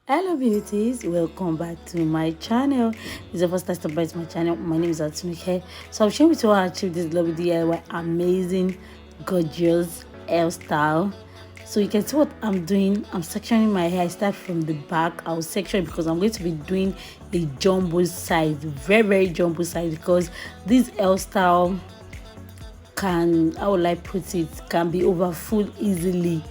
Hello beauties, welcome back to my channel. This is the first time to stop my channel. My name is Atunike. So I'm sharing with you how I achieved this lovely DIY amazing gorgeous hairstyle. So you can see what I'm doing. I'm sectioning my hair. I start from the back. I'll section because I'm going to be doing a jumbo size, very jumbo size, because this hairstyle can, how will I put it, can be over full easily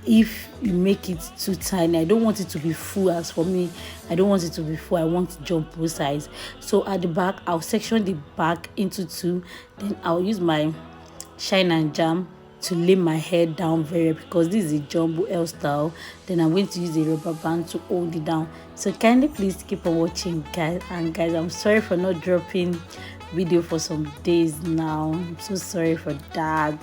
if you make it too tiny. I don't want it to be full. As for me, I don't want it to be full. I want jumbo size. So at the back, I'll section the back into two. Then I'll use my shine and jam to lay my hair down very, because this is a jumbo hairstyle. Then I'm going to use a rubber band to hold it down. So kindly please keep on watching, guys. And guys, I'm sorry for not dropping video for some days now. I'm so sorry for that.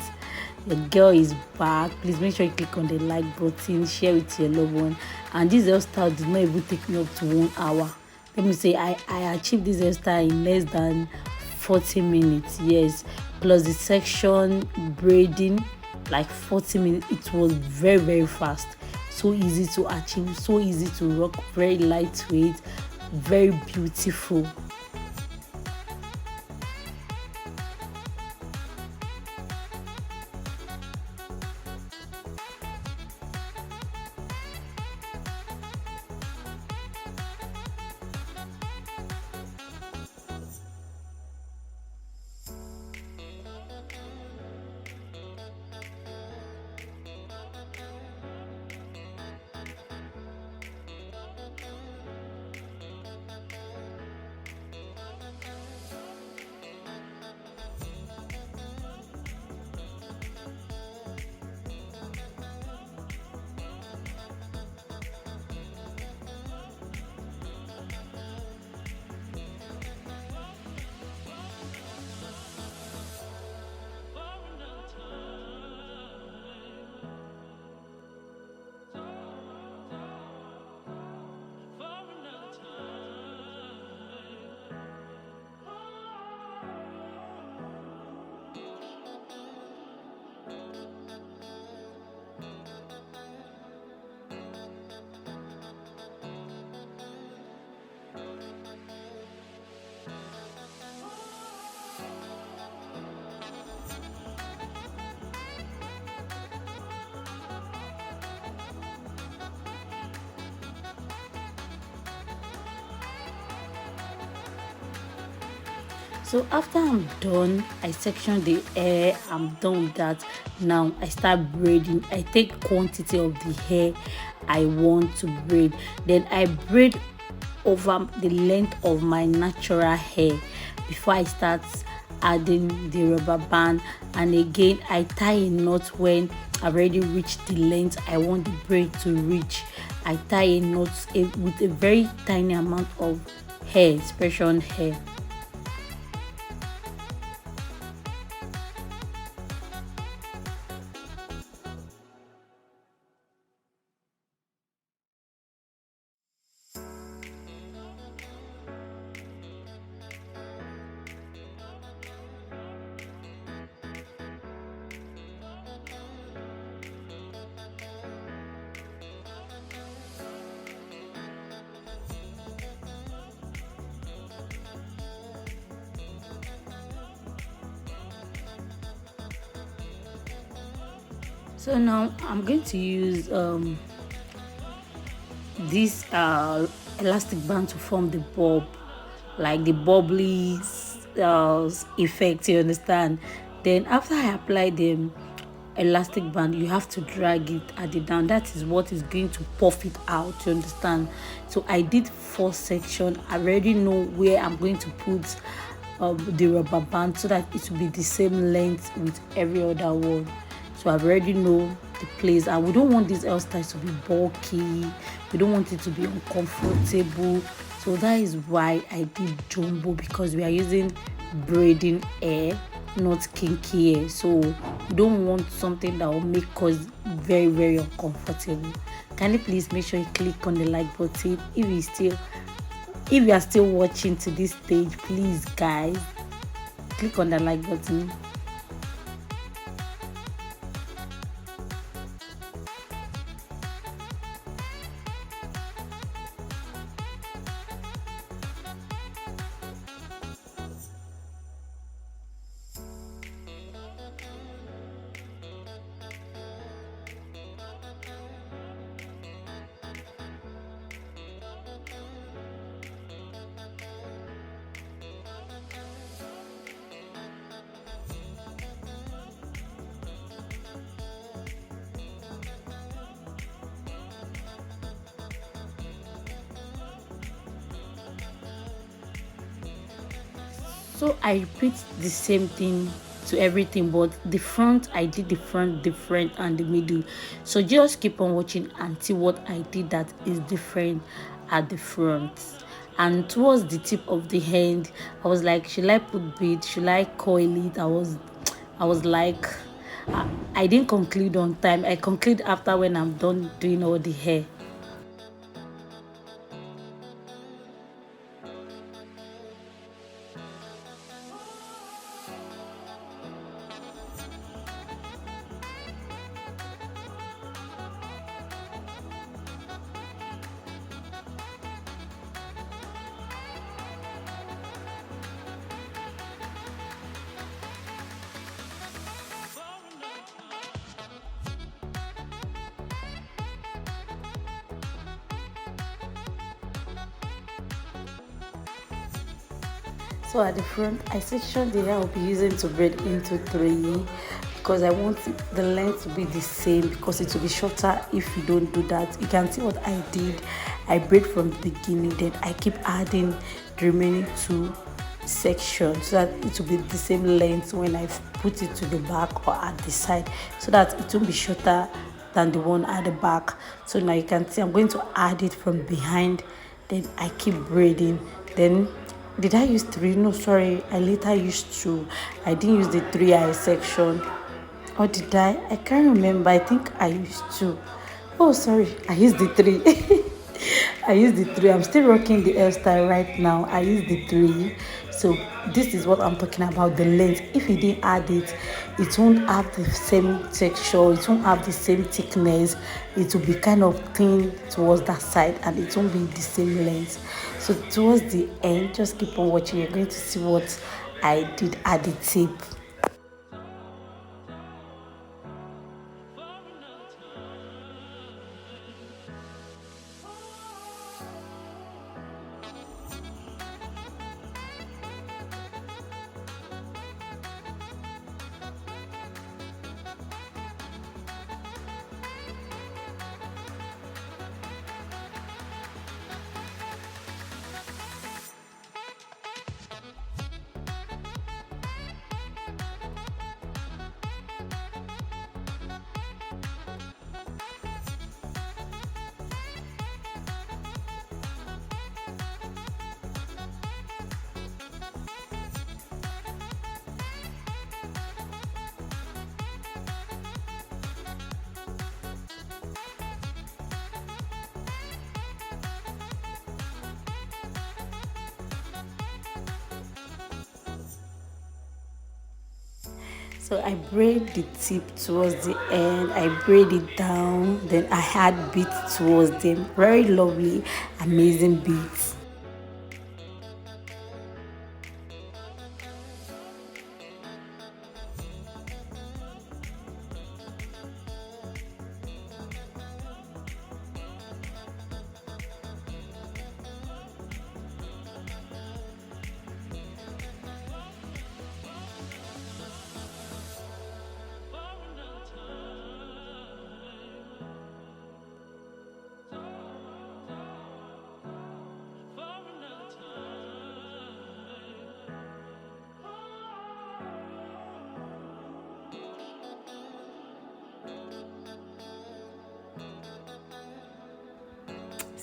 Your girl is back. Please make sure you click on the like button, share with your loved one. And this hairstyle did not even take me up to 1 hour. Let me say I achieved this hairstyle in less than 40 minutes. Yes, plus the section braiding, like 40 minutes. It was very fast, so easy to achieve, so easy to rock, very lightweight, very beautiful. So after I'm done, I section the hair. I'm done with that. Now I start braiding. I take quantity of the hair I want to braid. Then I braid over the length of my natural hair before I start adding the rubber band. And again, I tie a knot when I've already reached the length I want the braid to reach. I tie a knot with a very tiny amount of hair, expression hair. So now I'm going to use this elastic band to form the bob, like the bubbly effect, you understand. Then after I apply the elastic band, you have to drag it at the down. That is what is going to puff it out, you understand. So I did 4 sections. I already know where I'm going to put the rubber band so that it will be the same length with every other one. So I already know the place, and we don't want this hairstyle to be bulky. We don't want it to be uncomfortable. So that is why I did jumbo, because we are using braiding hair, not kinky hair. So we don't want something that will make us very uncomfortable. Can you please make sure you click on the like button if you are still watching to this stage? Please guys, click on the like button. So I repeat the same thing to everything, but the front, I did the front different and the middle. So just keep on watching and see what I did that is different at the front. And towards the tip of the hand, I was like, should I put bead, should I coil it? I was like, I didn't conclude on time. I conclude after when I'm done doing all the hair. So at the front, I sectioned the hair I'll be using to braid into three, because I want the length to be the same, because it will be shorter if you don't do that. You can see what I did. I braid from the beginning, then I keep adding the remaining two sections so that it will be the same length when I put it to the back or at the side, so that it won't be shorter than the one at the back. So now you can see I'm going to add it from behind, then I keep braiding. Then did I use three? No, sorry, I later used two. I didn't use the three eye section. Or did I can't remember. I think I used two. Oh, sorry, I used the three. I used the three. I'm still rocking the hairstyle right now. I used the three. So this is what I'm talking about, the length. If you didn't add it, it won't have the same texture, it won't have the same thickness. It will be kind of thin towards that side and it won't be the same length. So towards the end, just keep on watching. You're going to see what I did at the tip. So I braid the tip towards the end, I braid it down, then I had beads towards them. Very lovely, amazing beads.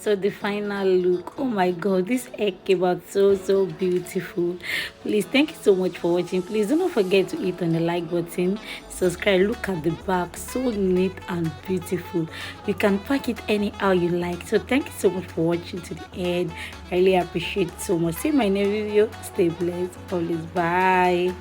So the final look, oh my god, this hair came out so beautiful. Please, thank you so much for watching. Please do not forget to hit on the like button, subscribe. Look at the back, so neat and beautiful. You can pack it anyhow you like. So thank you so much for watching to the end. I really appreciate it so much. See you in my next video. Stay blessed always. Bye.